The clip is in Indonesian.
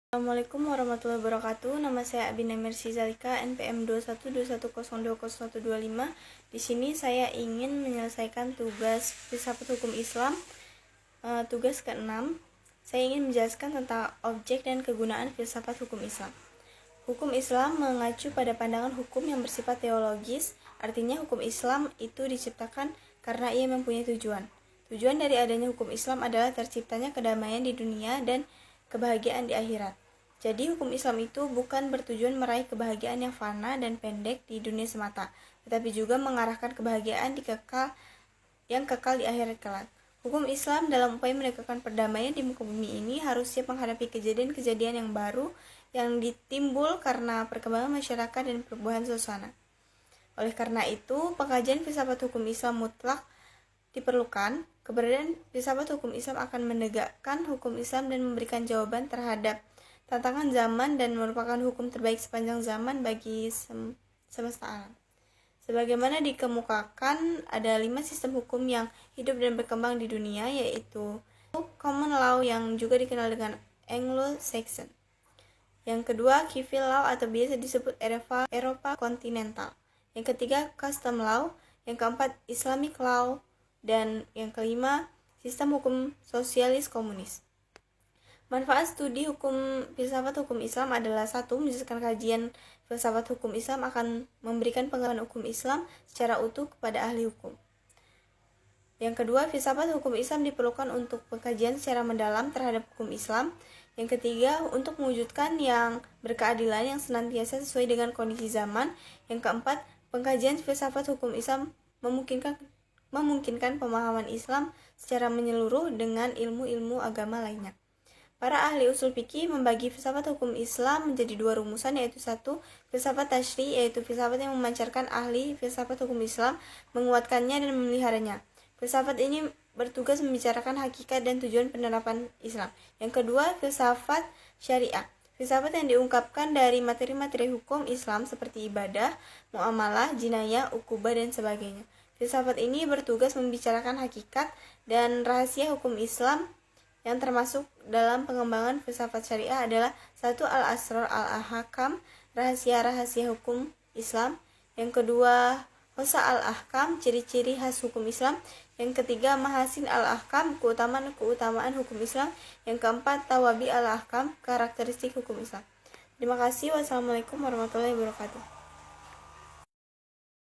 Assalamualaikum warahmatullahi wabarakatuh. Nama saya Abina Mercy Zalika, NPM 2121020225. Di sini saya ingin menyelesaikan tugas filsafat hukum Islam, tugas ke-6. Saya ingin menjelaskan tentang objek dan kegunaan filsafat hukum Islam. Hukum Islam mengacu pada pandangan hukum yang bersifat teologis, artinya hukum Islam itu diciptakan karena ia mempunyai tujuan. Tujuan dari adanya hukum Islam adalah terciptanya kedamaian di dunia dan kebahagiaan di akhirat. Jadi hukum Islam itu bukan bertujuan meraih kebahagiaan yang fana dan pendek di dunia semata, tetapi juga mengarahkan kebahagiaan yang kekal di akhirat kelak. Hukum Islam dalam upaya menegakkan perdamaian di muka bumi ini harus siap menghadapi kejadian-kejadian yang baru yang ditimbul karena perkembangan masyarakat dan perubahan suasana. Oleh karena itu, pengkajian filsafat hukum Islam mutlak diperlukan. Keberadaan filsafat hukum Islam akan menegakkan hukum Islam dan memberikan jawaban terhadap tantangan zaman dan merupakan hukum terbaik sepanjang zaman bagi semesta alam. Sebagaimana dikemukakan, ada 5 sistem hukum yang hidup dan berkembang di dunia, yaitu common law yang juga dikenal dengan Anglo-Saxon. Yang kedua, civil law atau biasa disebut Eropa kontinental. Yang ketiga, custom law. Yang keempat, Islamic law. Dan yang kelima, sistem hukum sosialis komunis. Manfaat studi filsafat hukum Islam adalah 1. Menjelaskan kajian filsafat hukum Islam akan memberikan pengetahuan hukum Islam secara utuh kepada ahli hukum. Yang kedua, filsafat hukum Islam diperlukan untuk pengkajian secara mendalam terhadap hukum Islam. Yang ketiga, untuk mewujudkan yang berkeadilan yang senantiasa sesuai dengan kondisi zaman. Yang keempat, pengkajian filsafat hukum Islam memungkinkan pemahaman Islam secara menyeluruh dengan ilmu-ilmu agama lainnya. Para ahli usul fikih membagi filsafat hukum Islam menjadi 2 rumusan, yaitu 1. Filsafat tasyri, yaitu filsafat yang memancarkan ahli filsafat hukum Islam, menguatkannya dan memeliharanya. Filsafat ini bertugas membicarakan hakikat dan tujuan penerapan Islam. Yang kedua, filsafat syariah. Filsafat yang diungkapkan dari materi-materi hukum Islam seperti ibadah, muamalah, jinayah, ukubah, dan sebagainya. Filsafat ini bertugas membicarakan hakikat dan rahasia hukum Islam. Yang termasuk dalam pengembangan filsafat syariah adalah 1. Al-Asrar al-Ahkam, rahasia-rahasia hukum Islam. Yang kedua, Hosa al-Ahkam, ciri-ciri khas hukum Islam. Yang ketiga, Mahasin al-Ahkam, keutamaan hukum Islam. Yang keempat, Tawabi al-Ahkam, karakteristik hukum Islam. Terima kasih. Wassalamualaikum warahmatullahi wabarakatuh.